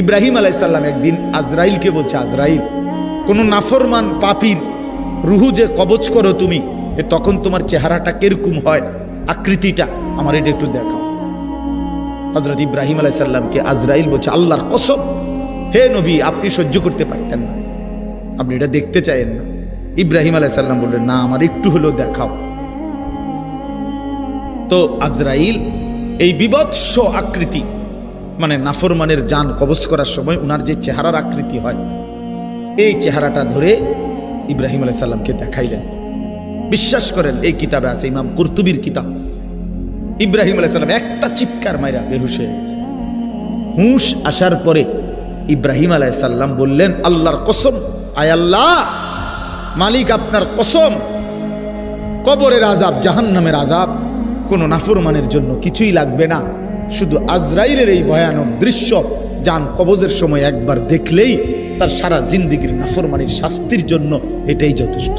ইব্রাহিম আলাইহিস সালাম একদিন আজরাইলকে বলছে, আজরাইল, কোন নাফরমান পাপীর রুহু যে কবজ করো তুমি, তখন তোমার চেহারাটা কিরকম হয়, আকৃতিটা আমার এটা একটু দেখাও। হযরত ইব্রাহিম আলাইহিস সালামকে আজরাইল বলছে, আল্লাহর কসম হে নবী, আপনি সহ্য করতে পারতেন না, আপনি এটা দেখতে চাইেন না। ইব্রাহিম আলাইহিস সালাম বললেন, না, আমার একটু হলেও দেখাও। তো আজরাইল এই বিভৎস আকৃতি, মানে নাফরমানের জান কবজ করার সময় উনার যে চেহারার আকৃতি হয়, এই চেহারাটা ধরে ইব্রাহিম আলাইহিস সালামকে দেখাইলেন। বিশ্বাস করেন, এই কিতাবে আছে, ইমাম কুরতুবীর কিতাব, ইব্রাহিম আলাইহিস সালাম একটা চিৎকার মাইরা বেহুশ হয়ে গেছে। হুঁশ আসার পরে ইব্রাহিম আলাইহিস সালাম বললেন, আল্লাহর কসম, আয় আল্লাহ, মালিক আপনার কসম, কবরের আযাব, জাহান্নামের আযাব কোন নাফরমানের জন্য কিছুই লাগবে না, শুধু আজরাইলের এই ভয়ানক দৃশ্য জান কবজের সময় একবার দেখলেই তার সারা জিন্দেগীর নাফরমানির শাস্তির জন্য এটাই যথেষ্ট।